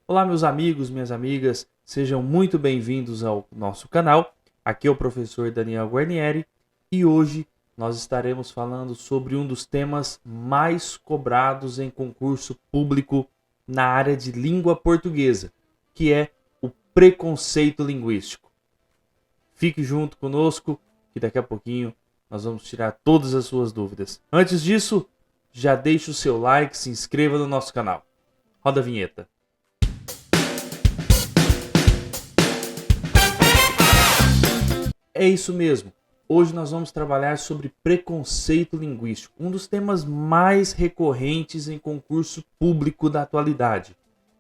Olá, meus amigos, minhas amigas, sejam muito bem-vindos ao nosso canal. Aqui é o professor Daniel Guarnieri e hoje nós estaremos falando sobre um dos temas mais cobrados em concurso público na área de língua portuguesa, que é o preconceito linguístico. Fique junto conosco que daqui a pouquinho nós vamos tirar todas as suas dúvidas. Antes disso, já deixe o seu like, se inscreva no nosso canal. Roda a vinheta. É isso mesmo. Hoje nós vamos trabalhar sobre preconceito linguístico, um dos temas mais recorrentes em concurso público da atualidade.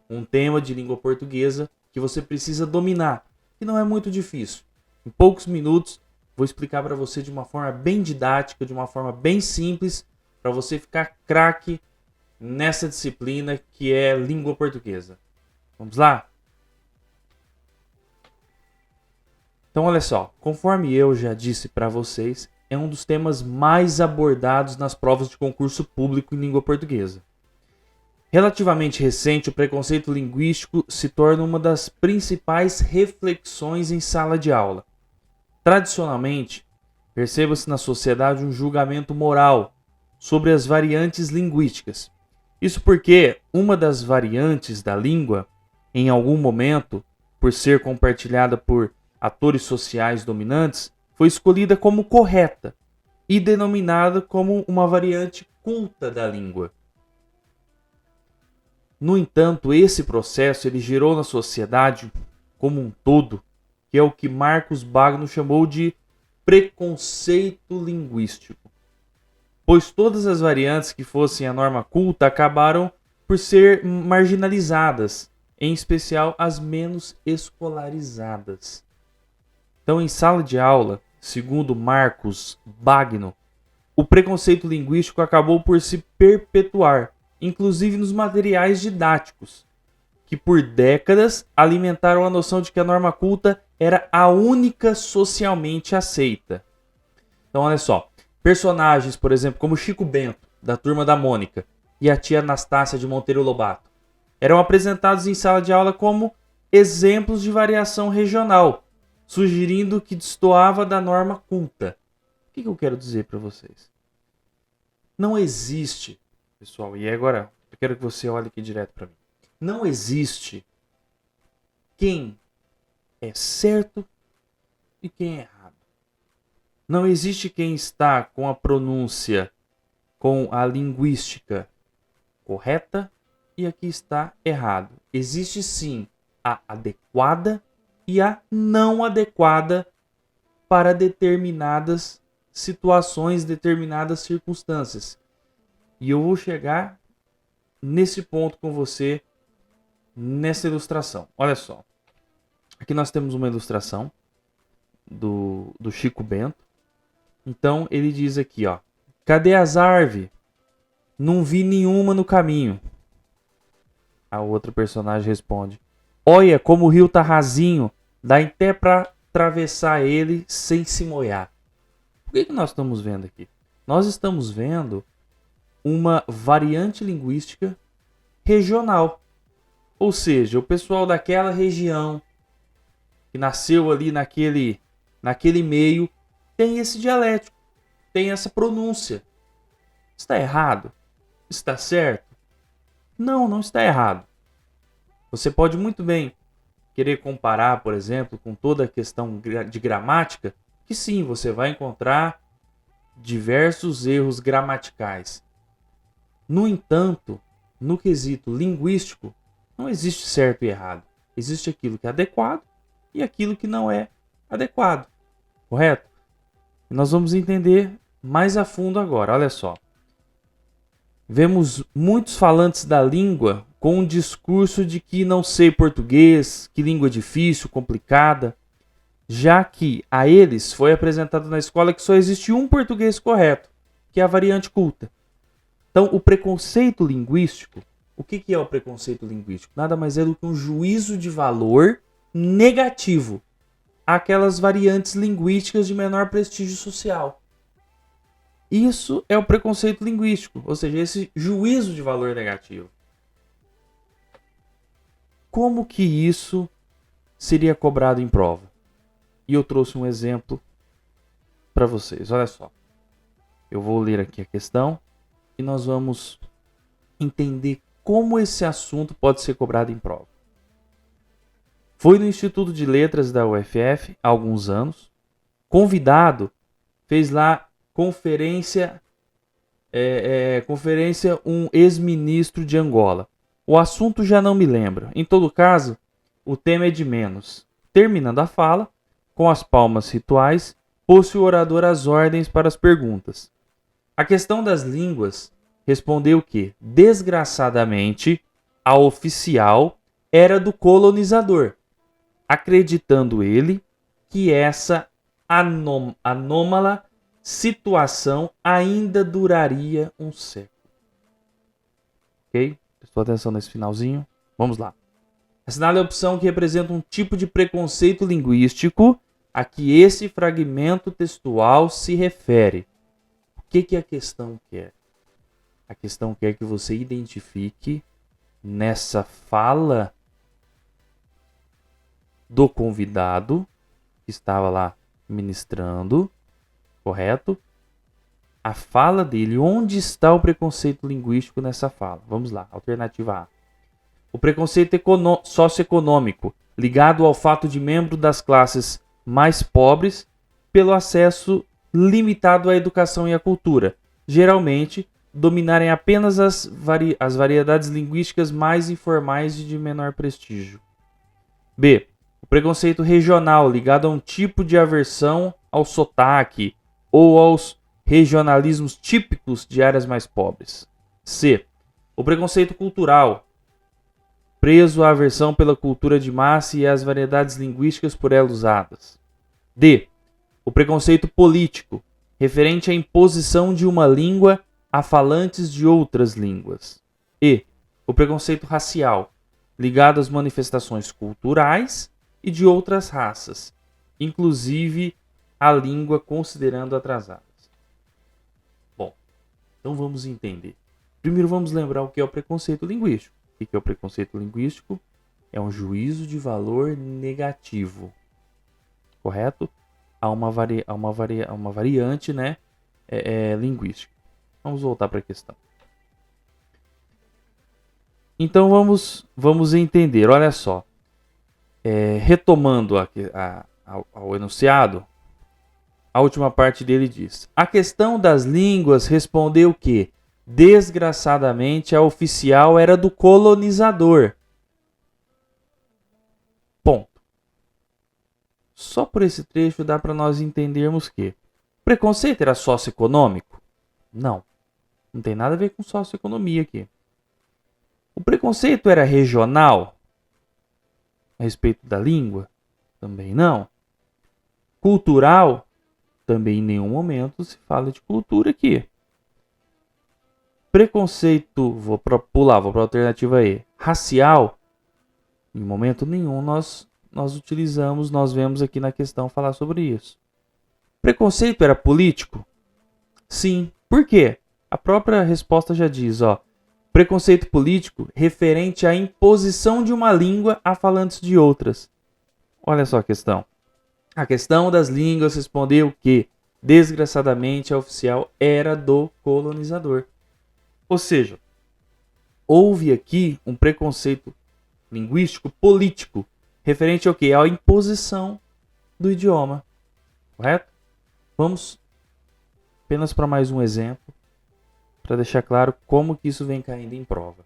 Um tema de língua portuguesa que você precisa dominar, que não é muito difícil. Em poucos minutos, vou explicar para você de uma forma bem didática, de uma forma bem simples, para você ficar craque nessa disciplina que é língua portuguesa. Vamos lá? Então, olha só, conforme eu já disse para vocês, é um dos temas mais abordados nas provas de concurso público em língua portuguesa. Relativamente recente, o preconceito linguístico se torna uma das principais reflexões em sala de aula. Tradicionalmente, perceba-se na sociedade um julgamento moral sobre as variantes linguísticas. Isso porque uma das variantes da língua, em algum momento, por ser compartilhada por atores sociais dominantes, foi escolhida como correta e denominada como uma variante culta da língua. No entanto, esse processo ele gerou na sociedade como um todo, que é o que Marcos Bagno chamou de preconceito linguístico, pois todas as variantes que fossem a norma culta acabaram por ser marginalizadas, em especial as menos escolarizadas. Então, em sala de aula, segundo Marcos Bagno, o preconceito linguístico acabou por se perpetuar, inclusive nos materiais didáticos, que por décadas alimentaram a noção de que a norma culta era a única socialmente aceita. Então, olha só, personagens, por exemplo, como Chico Bento, da Turma da Mônica, e a tia Anastácia de Monteiro Lobato, eram apresentados em sala de aula como exemplos de variação regional, sugerindo que destoava da norma culta. O que eu quero dizer para vocês? Não existe, pessoal, e agora eu quero que você olhe aqui direto para mim. Não existe quem é certo e quem é errado. Não existe quem está com a pronúncia, com a linguística correta e aqui está errado. Existe sim a adequada e a não adequada para determinadas situações, determinadas circunstâncias. E eu vou chegar nesse ponto com você nessa ilustração. Olha só. Aqui nós temos uma ilustração do Chico Bento. Então ele diz aqui, ó: cadê as árvores? Não vi nenhuma no caminho. A outra personagem responde: olha como o rio tá rasinho. Dá até para atravessar ele sem se molhar. O que nós estamos vendo aqui? Nós estamos vendo uma variante linguística regional. Ou seja, o pessoal daquela região que nasceu ali naquele meio tem esse dialético, tem essa pronúncia. Está errado? Está certo? Não, não está errado. Você pode muito bem querer comparar, por exemplo, com toda a questão de gramática, que sim, você vai encontrar diversos erros gramaticais. No entanto, no quesito linguístico, não existe certo e errado. Existe aquilo que é adequado e aquilo que não é adequado. Correto? E nós vamos entender mais a fundo agora. Olha só. Vemos muitos falantes da língua com um discurso de que não sei português, que língua difícil, complicada, já que a eles foi apresentado na escola que só existe um português correto, que é a variante culta. Então, o preconceito linguístico, o que é o preconceito linguístico? Nada mais é do que um juízo de valor negativo àquelas variantes linguísticas de menor prestígio social. Isso é o preconceito linguístico, ou seja, esse juízo de valor negativo. como que isso seria cobrado em prova? E eu trouxe um exemplo para vocês. Olha só. Eu vou ler aqui a questão e nós vamos entender como esse assunto pode ser cobrado em prova. Foi no Instituto de Letras da UFF há alguns anos. Convidado, fez lá conferência um ex-ministro de Angola. O assunto já não me lembro. Em todo caso, o tema é de menos. Terminando a fala, com as palmas rituais, pôs-se o orador às ordens para as perguntas. A questão das línguas respondeu que, desgraçadamente, a oficial era do colonizador, acreditando ele que essa anômala situação ainda duraria um século. Ok? Prestou atenção nesse finalzinho? Vamos lá. Assinale a opção que representa um tipo de preconceito linguístico a que esse fragmento textual se refere. O que a questão quer? A questão quer que você identifique nessa fala do convidado que estava lá ministrando, correto? A fala dele, onde está o preconceito linguístico nessa fala? Vamos lá, alternativa A. O preconceito socioeconômico, ligado ao fato de membro das classes mais pobres pelo acesso limitado à educação e à cultura, geralmente dominarem apenas as variedades linguísticas mais informais e de menor prestígio. B. O preconceito regional, ligado a um tipo de aversão ao sotaque ou aos regionalismos típicos de áreas mais pobres. C. O preconceito cultural, preso à aversão pela cultura de massa e às variedades linguísticas por ela usadas. D. O preconceito político, referente à imposição de uma língua a falantes de outras línguas. E. O preconceito racial, ligado às manifestações culturais e de outras raças, inclusive a língua considerando atrasadas. Bom, então vamos entender. Primeiro vamos lembrar o que é o preconceito linguístico. O que é o preconceito linguístico? É um juízo de valor negativo. Correto? Há uma variante, né, linguística. Vamos voltar para a questão. Então vamos entender. Olha só. Retomando ao enunciado, a última parte dele diz: a questão das línguas respondeu que, desgraçadamente, a oficial era do colonizador. Ponto. Só por esse trecho dá para nós entendermos que o preconceito era socioeconômico? Não. Não tem nada a ver com socioeconomia aqui. O preconceito era regional? A respeito da língua? Também não. Cultural? Também em nenhum momento se fala de cultura aqui. Preconceito, vou para a alternativa E. Racial? Em momento nenhum nós utilizamos, nós vemos aqui na questão falar sobre isso. Preconceito era político? Sim. Por quê? A própria resposta já diz, preconceito político referente à imposição de uma língua a falantes de outras. Olha só a questão. A questão das línguas respondeu que, desgraçadamente, a oficial era do colonizador. Ou seja, houve aqui um preconceito linguístico político referente ao quê? À imposição do idioma. Correto? Vamos apenas para mais um exemplo, para deixar claro como que isso vem caindo em prova.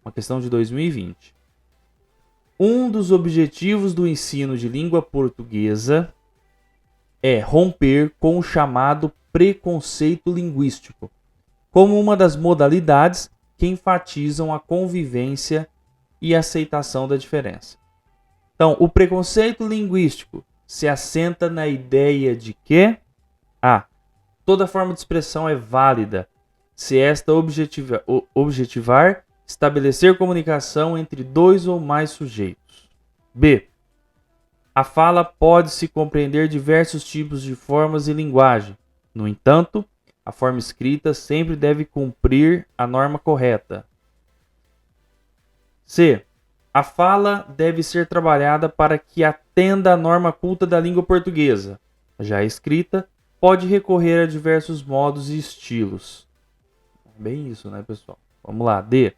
Uma questão de 2020. Um dos objetivos do ensino de língua portuguesa é romper com o chamado preconceito linguístico, como uma das modalidades que enfatizam a convivência e aceitação da diferença. Então, o preconceito linguístico se assenta na ideia de que toda forma de expressão é válida se esta objetivar estabelecer comunicação entre dois ou mais sujeitos. B. A fala pode-se compreender diversos tipos de formas e linguagem. No entanto, a forma escrita sempre deve cumprir a norma correta. C. A fala deve ser trabalhada para que atenda à norma culta da língua portuguesa. Já a escrita pode recorrer a diversos modos e estilos. Bem isso, né, pessoal? Vamos lá. D.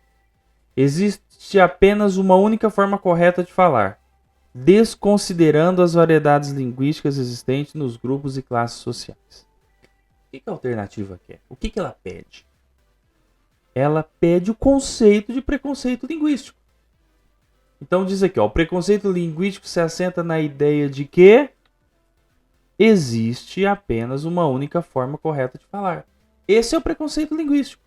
Existe apenas uma única forma correta de falar, desconsiderando as variedades linguísticas existentes nos grupos e classes sociais. O que a alternativa quer? O que ela pede? Ela pede o conceito de preconceito linguístico. Então diz aqui, ó, o preconceito linguístico se assenta na ideia de que existe apenas uma única forma correta de falar. Esse é o preconceito linguístico.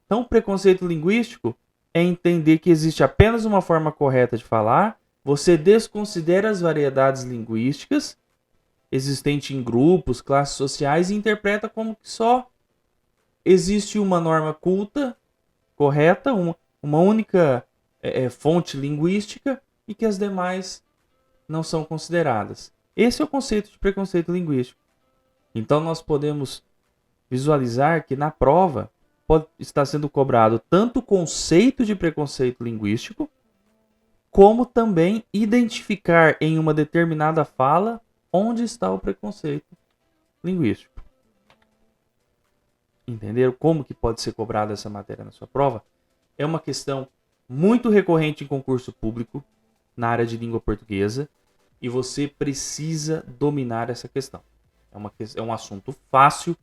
Então, o preconceito linguístico é entender que existe apenas uma forma correta de falar, você desconsidera as variedades linguísticas existentes em grupos, classes sociais e interpreta como que só existe uma norma culta, correta, uma única fonte linguística e que as demais não são consideradas. Esse é o conceito de preconceito linguístico. Então, nós podemos visualizar que na prova pode estar sendo cobrado tanto o conceito de preconceito linguístico, como também identificar em uma determinada fala onde está o preconceito linguístico. Entenderam como que pode ser cobrada essa matéria na sua prova? É uma questão muito recorrente em concurso público na área de língua portuguesa e você precisa dominar essa questão. É um assunto fácil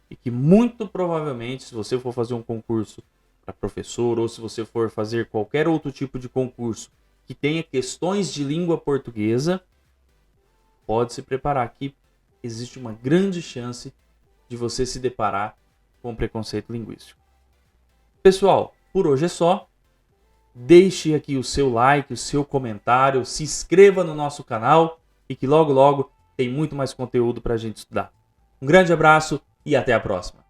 e que muito provavelmente, se você for fazer um concurso para professor ou se você for fazer qualquer outro tipo de concurso que tenha questões de língua portuguesa, pode se preparar que existe uma grande chance de você se deparar com preconceito linguístico. Pessoal, por hoje é só. Deixe aqui o seu like, o seu comentário, se inscreva no nosso canal e que logo logo tem muito mais conteúdo para a gente estudar. Um grande abraço e até a próxima.